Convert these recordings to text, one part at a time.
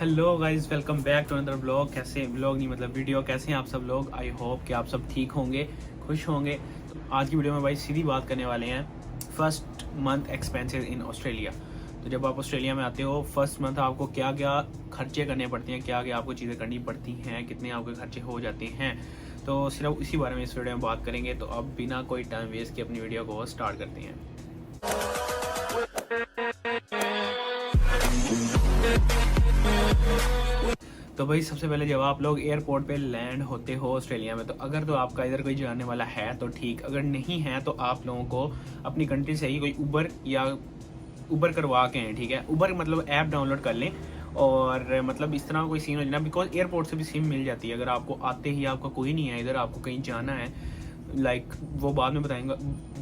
Hello guys, welcome back to another blog. कैसे blog नहीं मतलब वीडियो, कैसे हैं आप सब लोग। आई होप कि आप सब ठीक होंगे, खुश होंगे। तो आज की वीडियो में भाई सीधी बात करने वाले हैं first month expenses in Australia. तो जब आप ऑस्ट्रेलिया में आते हो फर्स्ट मंथ आपको क्या क्या खर्चे करने पड़ते हैं, क्या क्या आपको चीज़ें करनी पड़ती हैं, कितने आपके खर्चे हो जाते हैं, तो सिर्फ इसी बारे में इस वीडियो में बात करेंगे। तो अब बिना कोई टाइम वेस्ट किए अपनी वीडियो को स्टार्ट करते हैं। तो भाई सबसे पहले जब आप लोग एयरपोर्ट पे लैंड होते हो ऑस्ट्रेलिया में, तो अगर तो आपका इधर कोई जाने वाला है तो ठीक, अगर नहीं है तो आप लोगों को अपनी कंट्री से ही कोई उबर करवा के हैं, ठीक है। उबर मतलब ऐप डाउनलोड कर लें और मतलब इस तरह कोई सीन हो जाए ना, बिकॉज एयरपोर्ट से भी सिम मिल जाती है। अगर आपको आते ही आपका कोई नहीं है इधर, आपको कहीं जाना है, वो बाद में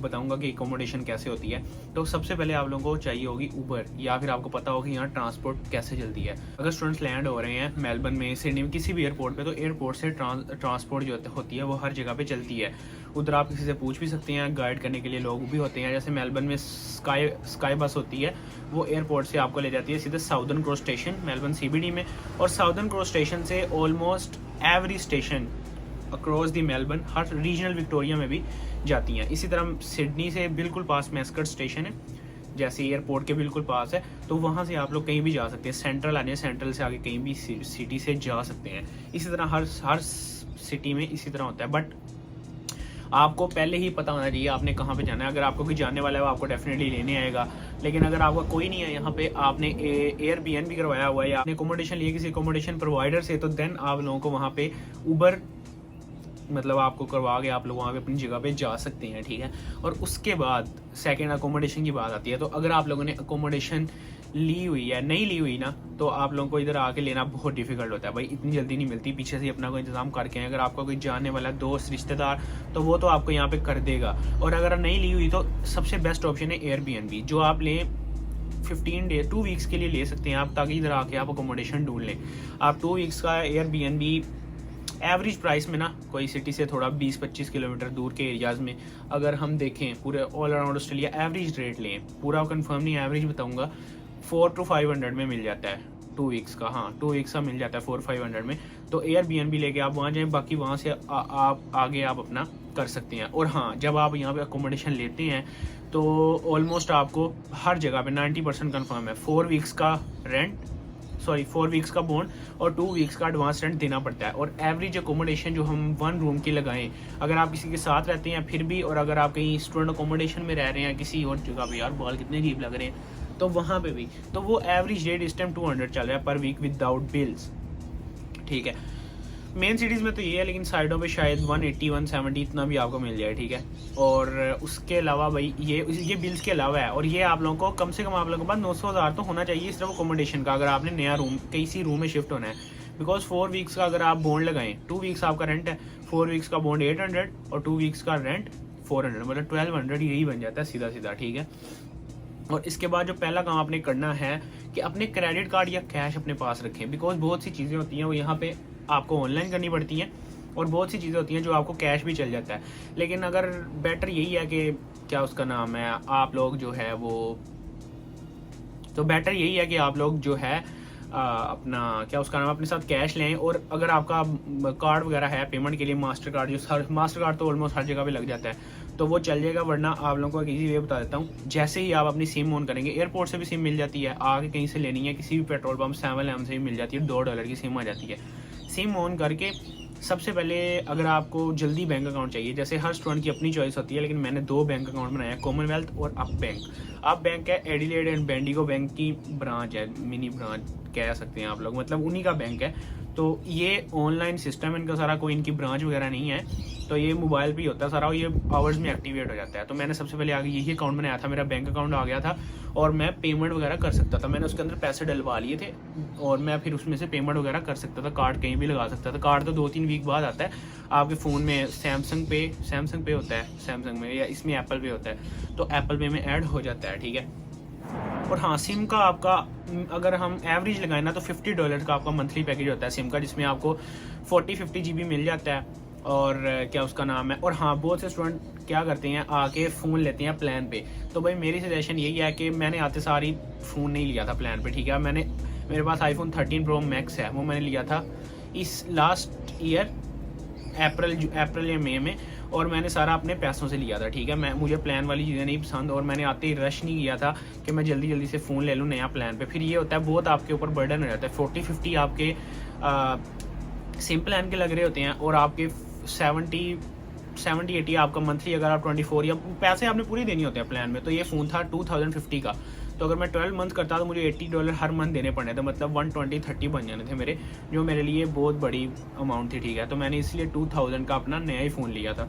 बताऊंगा कि एकोमोडेशन कैसे होती है। तो सबसे पहले आप लोगों को चाहिए होगी उबर, या फिर आपको पता होगा यहाँ ट्रांसपोर्ट कैसे चलती है। अगर स्टूडेंट्स लैंड हो रहे हैं मेलबर्न में, सिडनी में, किसी भी एयरपोर्ट पे, तो एयरपोर्ट से ट्रांसपोर्ट जो होती है वो हर जगह पे चलती है। उधर आप किसी से पूछ भी सकते हैं, गाइड करने के लिए लोग भी होते हैं। जैसे मेलबर्न में स्काई बस होती है, वो एयरपोर्ट से आपको ले जाती है सीधे southern cross station Melbourne CBD में। और साउदर्न क्रॉस स्टेशन से almost every station across the Melbourne, her regional Victoria में भी जाती हैं। इसी तरह सिडनी से बिल्कुल पास मैस्कट स्टेशन है, जैसे एयरपोर्ट के बिल्कुल पास है, तो वहाँ से आप लोग कहीं भी जा सकते हैं। सेंट्रल आने, सेंट्रल से आगे कहीं भी सिटी से जा सकते हैं। इसी तरह हर सिटी में इसी तरह होता है। बट आपको पहले ही पता होना चाहिए आपने कहाँ पे जाना है। अगर आपको कोई जानने वाला है वो आपको डेफिनेटली लेने आएगा, लेकिन अगर आपका कोई नहीं है यहाँ पे, आपने एयरबीएनबी करवाया हुआ है या आपने अकोमोडेशन लिया किसी अकोमोडेशन प्रोवाइडर से, तो देन आप लोगों को वहाँ पे उबर मतलब आपको करवा के आप लोग वहाँ पे अपनी जगह पे जा सकते हैं, ठीक है। और उसके बाद सेकंड अकोमोडेशन की बात आती है। तो अगर आप लोगों ने अकोमोडेशन ली हुई है, नहीं ली हुई ना, तो आप लोगों को इधर आके लेना बहुत डिफिकल्ट होता है भाई, इतनी जल्दी नहीं मिलती। पीछे से अपना कोई इंतजाम करके, अगर आपका कोई जानने वाला दोस्त रिश्तेदार, तो वो तो आपको यहाँ पे कर देगा। और अगर नहीं ली हुई तो सबसे बेस्ट ऑप्शन है एयरबीएनबी, जो आप लें 15 डे 2 वीक्स के लिए ले सकते हैं आप, ताकि इधर आके आप अकोमोडेशन ढूंढ लें। आप 2 वीक्स का एयरबीएनबी एवरेज प्राइस में ना, कोई सिटी से थोड़ा 20-25 किलोमीटर दूर के एरियाज़ में अगर हम देखें, पूरे all around Australia average rate लें, पूरा कंफर्म नहीं एवरेज बताऊंगा, 400 to 500 में मिल जाता है 2 वीक्स का। हाँ, 2 वीक्स का मिल जाता है 400-500 में। तो एयरबीएनबी लेके आप वहाँ जाएँ, बाकी वहाँ से आप आगे आप अपना कर सकते हैं। और हाँ, जब आप यहाँ पे अकोमोडेशन लेते हैं तो ऑलमोस्ट आपको हर जगह पे 90% कन्फर्म है 4 वीक्स का बॉन्ड और 2 वीक्स का एडवांस रेंट देना पड़ता है। और एवरेज अकोमोडेशन जो हम 1 रूम की लगाएं, अगर आप किसी के साथ रहते हैं फिर भी, और अगर आप कहीं स्टूडेंट अकोमोडेशन में रह रहे हैं किसी और जगह पे, यार बाल कितने अजीब लग रहे हैं, तो वहाँ पे भी, तो वो एवरेज रेट इस टाइम 200 चल रहा है पर वीक विदाउट बिल्स, ठीक है। मेन सिटीज़ में तो ये है, लेकिन साइडों पे शायद 180-170 इतना भी आपको मिल जाए, ठीक है। और उसके अलावा भाई ये बिल्स के अलावा है। और ये आप लोगों को कम से कम आप लोगों के पास 900,000 तो होना चाहिए सिर्फ अकोमोडेशन का, अगर आपने नया रूम किसी रूम में शिफ्ट होना है। बिकॉज 4 वीक्स का अगर आप बॉन्ड लगाएं, 2 वीक्स आपका रेंट है, 4 वीक्स का बॉन्ड 800 और 2 वीक्स का रेंट 400, मतलब 1200 यही बन जाता है सीधा सीधा, ठीक है। और इसके बाद जो पहला काम आपने करना है कि अपने क्रेडिट कार्ड या कैश अपने पास रखें। बिकॉज बहुत सी चीज़ें होती हैं वो यहाँ पे आपको ऑनलाइन करनी पड़ती हैं, और बहुत सी चीज़ें होती हैं जो आपको कैश भी चल जाता है। लेकिन अगर बेटर यही है कि क्या उसका नाम है, आप लोग जो है वो, तो बेटर यही है कि आप लोग जो है अपना क्या उसका नाम, अपने साथ कैश लें। और अगर आपका कार्ड वगैरह है पेमेंट के लिए, मास्टर कार्ड तो ऑलमोस्ट हर जगह पे लग जाता है, तो वो चल जाएगा। वरना आप लोगों को एक ईजी वे बता देता हूँ। जैसे ही आप अपनी सिम ऑन करेंगे, एयरपोर्ट से भी सिम मिल जाती है, आगे कहीं से लेनी है, किसी भी पेट्रोल पंप 7M से भी मिल जाती है, $2 की सिम आ जाती है। सिम ऑन करके सबसे पहले, अगर आपको जल्दी बैंक अकाउंट चाहिए, जैसे हर स्टूडेंट की अपनी चॉइस होती है, लेकिन मैंने 2 बैंक अकाउंट बनाया, कॉमनवेल्थ और अप बैंक। अप बैंक है एडिलेड एंड बेंडिगो बैंक की ब्रांच है, मिनी ब्रांच कह सकते हैं आप लोग, मतलब उन्हीं का बैंक है। तो ये ऑनलाइन सिस्टम है इनका सारा, कोई इनकी ब्रांच वगैरह नहीं है, तो ये मोबाइल पे ही होता है सारा, और ये आवर्स में एक्टिवेट हो जाता है। तो मैंने सबसे पहले आगे यही अकाउंट बनाया था, मेरा बैंक अकाउंट आ गया था और मैं पेमेंट वगैरह कर सकता था। मैंने उसके अंदर पैसे डलवा लिए थे और मैं फिर उसमें से पेमेंट वगैरह कर सकता था, कार्ड कहीं भी लगा सकता था। कार्ड तो 2-3 वीक बाद आता है आपके फ़ोन में। सैमसंग पे होता है, सैमसंग में, या इसमें एप्पल पे होता है, तो एप्पल पे में ऐड हो जाता है, ठीक है। और हाँ, सिम का आपका अगर हम एवरेज लगाए ना, तो $50 का आपका मंथली पैकेज होता है सिम का, जिसमें आपको 40-50 GB मिल जाता है। और क्या उसका नाम है, और हाँ, बहुत से स्टूडेंट क्या करते हैं, आके फ़ोन लेते हैं प्लान पे। तो भाई मेरी सजेशन यही है कि मैंने आते सारी फ़ोन नहीं लिया था प्लान पे, ठीक है। मैंने मेरे पास iPhone 13 Pro Max है, वो मैंने लिया था इस लास्ट ईयर अप्रैल या मई में, और मैंने सारा अपने पैसों से लिया था, ठीक है। मुझे प्लान वाली चीज़ें नहीं पसंद, और मैंने आते ही रश नहीं किया था कि मैं जल्दी जल्दी से फ़ोन ले लूँ नया प्लान पे। फिर ये होता है बहुत आपके ऊपर बर्डन हो जाता है। 40-50 आपके सेम प्लान के लग रहे होते हैं, और आपके 70-80 आपका मंथली, अगर आप 24 या पैसे आपने पूरी देनी होते हैं प्लान में। तो ये फ़ोन था 2050 का, तो अगर मैं 12 मंथ करता तो मुझे $80 हर मंथ देने पड़ने थे, मतलब 120-30 बन जाने थे मेरे, जो मेरे लिए बहुत बड़ी अमाउंट थी, ठीक है। तो मैंने इसलिए 2000 का अपना नया ही फ़ोन लिया था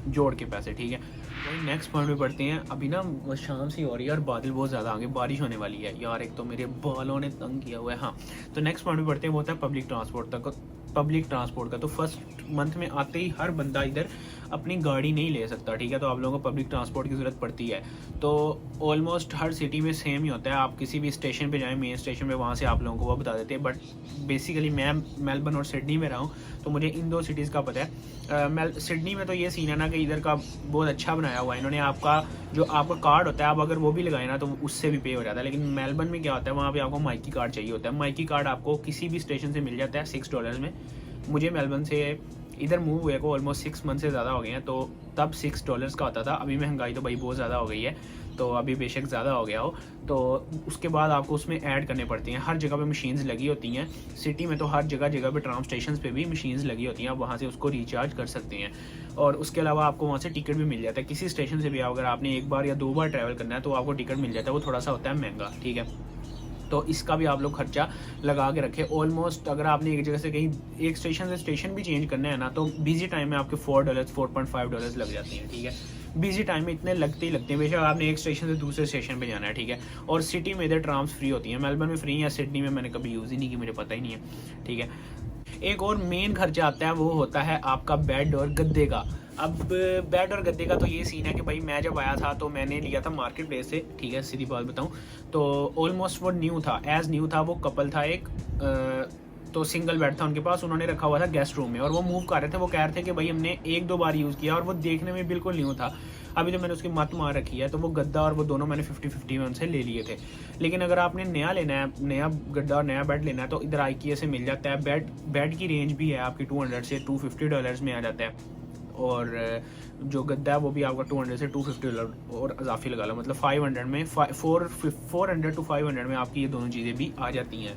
जोड़ के पैसे, ठीक है। वही नेक्स्ट पॉइंट पे पढ़ते हैं। अभी ना शाम सी हो रही है और बादल बहुत ज़्यादा आगे, बारिश होने वाली है यार, एक तो मेरे बालों ने तंग किया हुआ है। हाँ, तो नेक्स्ट पॉइंट पे पढ़ते हैं, वो होता है पब्लिक ट्रांसपोर्ट का। तो फर्स्ट मंथ में आते ही हर बंदा इधर अपनी गाड़ी नहीं ले सकता, ठीक है। तो आप लोगों को पब्लिक ट्रांसपोर्ट की ज़रूरत पड़ती है। तो ऑलमोस्ट हर सिटी में सेम ही होता है, आप किसी भी स्टेशन पे जाएं, मेन स्टेशन पे, वहाँ से आप लोगों को वो बता देते हैं। बट बेसिकली मैं मेलबर्न और सिडनी में रहा हूँ, तो मुझे इन दो सिटीज़ का पता है। सिडनी में तो ये सीन है ना कि इधर का बहुत अच्छा बनाया हुआ है इन्होंने, आपका जो आपका कार्ड होता है, आप अगर वो भी लगाए ना तो उससे भी पे हो जाता है। लेकिन मेलबर्न में क्या होता है, वहाँ पे आपको माइकी कार्ड चाहिए होता है। माइकी कार्ड आपको किसी भी स्टेशन से मिल जाता है $6 में। मुझे मेलबर्न से इधर मूव हुए को ऑलमोस्ट 6 मंथ से ज़्यादा हो गए हैं, तो तब $6 का होता था। अभी महंगाई तो भाई बहुत ज़्यादा हो गई है, तो अभी बेशक ज़्यादा हो गया हो, तो उसके बाद आपको उसमें ऐड करने पड़ती हैं। हर जगह पे मशीन्स लगी होती हैं सिटी में, तो हर जगह पे ट्राम स्टेशन पे भी मशीन्स लगी होती हैं, आप वहाँ से उसको रिचार्ज कर सकते हैं। और उसके अलावा आपको वहाँ से टिकट भी मिल जाता है। किसी स्टेशन से भी अगर आपने एक बार या 2 बार ट्रैवल करना है तो आपको टिकट मिल जाता है, वो थोड़ा सा होता है महंगा, ठीक है। तो इसका भी आप लोग खर्चा लगा के रखें। ऑलमोस्ट अगर आपने एक जगह से कहीं एक स्टेशन से स्टेशन भी चेंज करना है ना, तो बिजी टाइम में आपके $4-4.5 लग जाते हैं, ठीक है। बिजी टाइम में इतने लगते ही लगते हैं, बेशक आपने एक स्टेशन से दूसरे स्टेशन पे जाना है, ठीक है। और सिटी में इधर ट्राम्स फ्री होती हैं, मेलबर्न में फ्री है, सिडनी में मैंने कभी यूज़ ही नहीं की, मुझे पता ही नहीं है, ठीक है। एक और मेन खर्चा आता है, वो होता है आपका बेड और गद्दे का। अब बेड और गद्दे का तो ये सीन है कि भाई मैं जब आया था तो मैंने लिया था मार्केट प्लेस से, ठीक है, सीधी बात बताऊं तो ऑलमोस्ट वो न्यू था। वो कपल था एक, तो सिंगल बेड था उनके पास, उन्होंने रखा हुआ था गेस्ट रूम में, और वो मूव कर रहे थे। वो कह रहे थे कि भाई हमने 1-2 बार यूज़ किया और वो देखने में बिल्कुल न्यू था। अभी तो मैंने उसकी मत मार रखी है, तो वो गद्दा और वो दोनों मैंने 50-50 में उनसे ले लिए थे। लेकिन अगर आपने नया लेना है, नया गद्दा और नया बेड लेना है, तो इधर IKEA से मिल जाता है। बेड की रेंज भी है आपकी $200 से $250 में आ जाता है, और जो गद्दा है वो भी आपका $200 से $250 और इजाफी लगा लो, मतलब 500 में 400 to 500 में आपकी ये दोनों चीज़ें भी आ जाती हैं।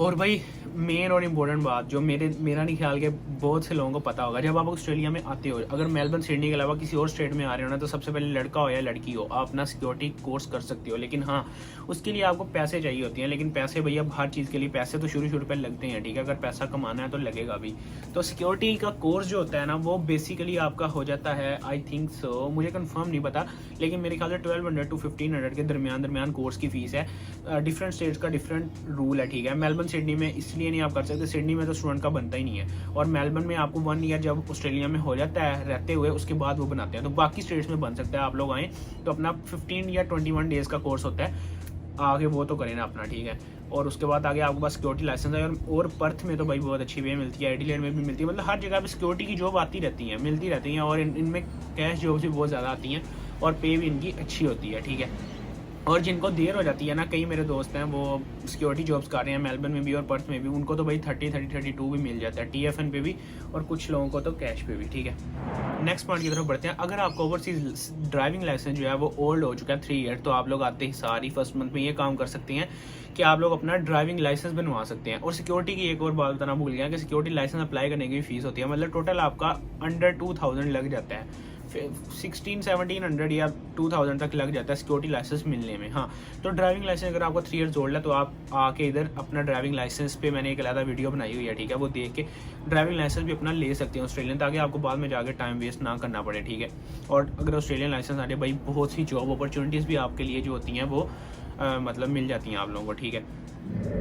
और भाई मेन और इम्पोर्टेंट बात जो मेरा नहीं ख्याल के बहुत से लोगों को पता होगा, जब आप ऑस्ट्रेलिया में आते हो, अगर मेलबर्न सिडनी के अलावा किसी और स्टेट में आ रहे हो ना, तो सबसे पहले लड़का हो या लड़की हो, आप अपना सिक्योरिटी कोर्स कर सकते हो। लेकिन हाँ, उसके लिए आपको पैसे चाहिए होते हैं। लेकिन पैसे भैया हर चीज़ के लिए पैसे तो शुरू पे लगते हैं, ठीक है। अगर पैसा कमाना है तो लगेगा भी। तो सिक्योरिटी का कोर्स जो होता है ना, वो बेसिकली आपका हो जाता है, आई थिंक सो, मुझे कंफर्म नहीं पता, लेकिन मेरे ख्याल से 1200 to 1500 के दरमियान कोर्स की फीस है। डिफरेंट स्टेट्स का डिफरेंट रूल है, ठीक है। मेलबर्न सिडनी में इसलिए नहीं आप कर सकते, सिडनी में तो स्टूडेंट का बनता ही नहीं है, और मेलबर्न में आपको 1 ईयर जब ऑस्ट्रेलिया में हो जाता है रहते हुए, उसके बाद वो बनाते हैं। तो बाकी स्टेट्स में बन सकता है, आप लोग आएँ तो अपना 15 या 21 डेज़ का कोर्स होता है, आगे वो तो करें ना अपना, ठीक है। और उसके बाद आगे आपके पास सिक्योरिटी लाइसेंस है। और पर्थ में तो भाई बहुत अच्छी वे मिलती है, एडिलेड में भी मिलती है, मतलब हर जगह पे सिक्योरिटी की जॉब मिलती रहती हैं, और इनमें कैश जॉब्स भी बहुत ज़्यादा आती हैं, और पे भी इनकी अच्छी होती है, ठीक है। और जिनको देर हो जाती है ना, कई मेरे दोस्त हैं वो सिक्योरिटी जॉब्स कर रहे हैं मेलबर्न में भी और पर्थ में भी, उनको तो भाई 32 भी मिल जाता है TFN पे भी, और कुछ लोगों को तो कैश पे भी, ठीक है। नेक्स्ट पॉइंट की तरफ बढ़ते हैं। अगर आपका ओवरसीज ड्राइविंग लाइसेंस जो है वो ओल्ड हो चुका है 3 ईयर, तो आप लोग आते ही सारी फर्स्ट मंथ में ये काम कर सकते हैं कि आप लोग अपना ड्राइविंग लाइसेंस बनवा सकते हैं। और सिक्योरिटी की एक और बात बताना भूल गया कि सिक्योरिटी लाइसेंस अप्लाई करने की भी फीस होती है, मतलब टोटल आपका अंडर 2000 लग जाता है, 1600-1700 या 2000 तक लग जाता है सिक्योरिटी लाइसेंस मिलने में। हाँ, तो ड्राइविंग लाइसेंस अगर आपको 3 ईयर्स ओल्ड है, तो आप आके इधर अपना ड्राइविंग लाइसेंस पे मैंने एक अलग वीडियो बनाई हुई है, ठीक है, वो देख के ड्राइविंग लाइसेंस भी अपना ले सकते हैं ऑस्ट्रेलियन, ताकि आपको बाद में जाके टाइम वेस्ट ना करना पड़े, ठीक है। और अगर ऑस्ट्रेलियन लाइसेंस आ जाए भाई, बहुत सी जॉब अपॉर्चुनिटीज़ भी आपके लिए जो होती हैं वो मतलब मिल जाती हैं आप लोगों को, ठीक है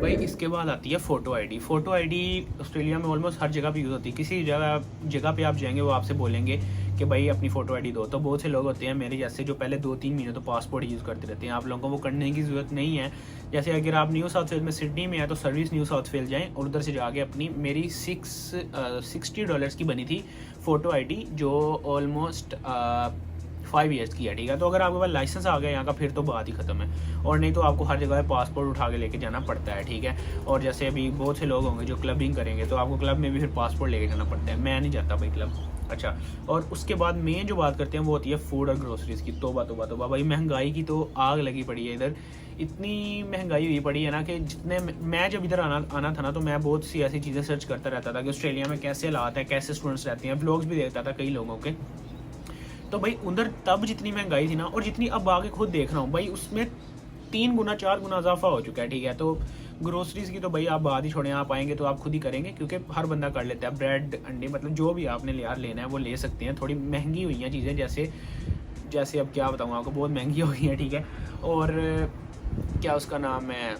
भाई। इसके बाद आती है photo ID. Photo ID Australia में ऑलमोस्ट हर जगह पे यूज़ होती है। किसी जगह पे आप जाएंगे, वो आपसे बोलेंगे कि भाई अपनी फ़ोटो आईडी दो। तो बहुत से लोग होते हैं मेरे जैसे जो पहले 2-3 महीने तो पासपोर्ट यूज़ करते रहते हैं। आप लोगों को वो करने की ज़रूरत नहीं है। जैसे अगर आप न्यू साउथ वेल्स में सिडनी में है, तो सर्विस न्यू साउथ वेल्स जाएँ और उधर से जाके अपनी मेरी $60 की बनी थी फ़ोटो आईडी, जो ऑलमोस्ट 5 ईयर्स की है, ठीक है। तो अगर आपके पास लाइसेंस आ गया यहाँ का फिर तो बात ही खत्म है, और नहीं तो आपको हर जगह पासपोर्ट उठा के लेके जाना पड़ता है, ठीक है। और जैसे अभी बहुत से लोग होंगे जो क्लबिंग करेंगे तो आपको क्लब में भी फिर पासपोर्ट लेके जाना पड़ता है, मैं नहीं जाता भाई क्लब। अच्छा, और उसके बाद मेन जो बात करते हैं वो होती है फूड और ग्रोसरीज़ की। तोबा तोबा तोबा भाई, महंगाई की तो आग लगी पड़ी है इधर। इतनी महंगाई हुई पड़ी है ना कि जितने मैं जब इधर आना था ना, तो मैं बहुत सी ऐसी चीज़ें सर्च करता रहता था कि ऑस्ट्रेलिया में कैसे हालात है, कैसे स्टूडेंट्स रहते हैं, व्लॉग्स भी देखता था कई लोगों के। तो भाई उधर तब जितनी महंगाई थी ना, और जितनी अब आगे खुद देख रहा हूँ भाई, उसमें 3 गुना 4 गुना इजाफा हो चुका है, ठीक है। तो ग्रोसरीज़ की तो भाई आप बात ही छोड़ें, आप आएंगे तो आप खुद ही करेंगे, क्योंकि हर बंदा कर लेता है। ब्रेड, अंडे, मतलब जो भी आपने यार लेना है वो ले सकते हैं। थोड़ी महंगी हुई हैं चीज़ें, जैसे अब क्या बताऊँ आपको, बहुत महंगी हो गई हैं, ठीक है। और क्या उसका नाम है,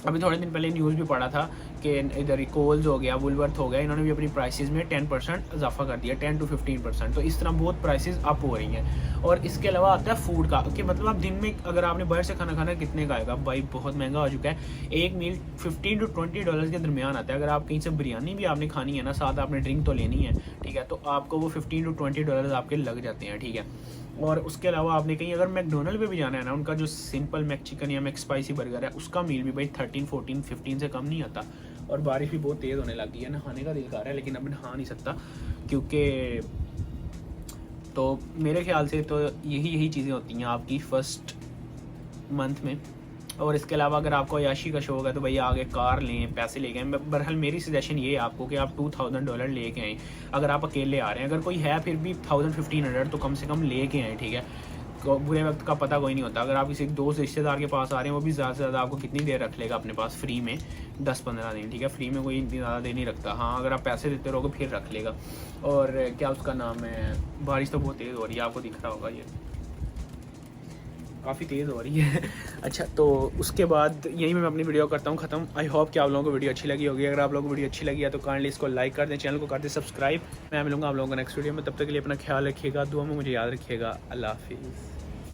अभी थोड़े दिन पहले न्यूज़ भी पढ़ा था कि इधर कोल्स हो गया, वुलवर्थ हो गया, इन्होंने भी अपनी प्राइसेस में 10% इजाफा कर दिया, 10 to 15%। तो इस तरह बहुत प्राइसेस अप हो रही हैं। और इसके अलावा आता है फूड का, कि मतलब आप दिन में अगर आपने बाहर से खाना खाना कितने का आएगा भाई, बहुत महंगा हो चुका है। एक मील $15 to $20 के दरमियान आता है। अगर आप कहीं से बिरयानी भी आपने खानी है ना, साथ आपने ड्रिंक तो लेनी है, ठीक है, तो आपको वो $15 to $20 आपके लग जाते हैं, ठीक है। और उसके अलावा आपने कहीं अगर मैकडोनल्ड पे भी जाना है ना, उनका जो सिंपल मैक चिकन या मैक स्पाइसी बर्गर है, उसका मील भी भाई 13, 14, 15 से कम नहीं आता। और बारिश भी बहुत तेज़ होने लगी है, नहाने का दिल कर रहा है लेकिन अब नहा नहीं सकता, क्योंकि तो मेरे ख्याल से तो यही चीज़ें होती हैं आपकी फर्स्ट मंथ में। और इसके अलावा अगर आपको अय्याशी का शौक है तो भैया आगे कार लें, पैसे लेके आएँ। बहरहाल मेरी सजेशन ये है आपको कि आप $2000 लेके आएँ। अगर आप अकेले आ रहे हैं, अगर कोई है फिर भी 1000-1500 तो कम से कम लेके आएँ, ठीक है। बुरे वक्त का पता कोई नहीं होता। अगर आप किसी दोस्त रिश्तेदार के पास आ रहे हैं, वो भी ज़्यादा से ज़्यादा आपको कितनी देर रख लेगा अपने पास फ्री में, 10-15 दिन, ठीक है। फ्री में कोई इतनी ज़्यादा देर नहीं रखता। हाँ, अगर आप पैसे देते रहोगे फिर रख लेगा। और क्या उसका नाम है, बारिश तो बहुत तेज़ हो रही है, आपको दिख रहा होगा, ये काफ़ी तेज़ हो रही है। अच्छा, तो उसके बाद यहीं मैं अपनी वीडियो करता हूँ ख़त्म। आई होप कि आप लोगों को वीडियो अच्छी लगी होगी। अगर आप लोगों को वीडियो अच्छी लगी है तो काइंडली इसको लाइक कर दें, चैनल को कर दें सब्सक्राइब। मैं मिलूँगा आप लोगों को नेक्स्ट वीडियो में, तब तक के लिए अपना ख्याल रखिएगा, दुआ में मुझे याद रखिएगा। अल्लाह हाफिज़।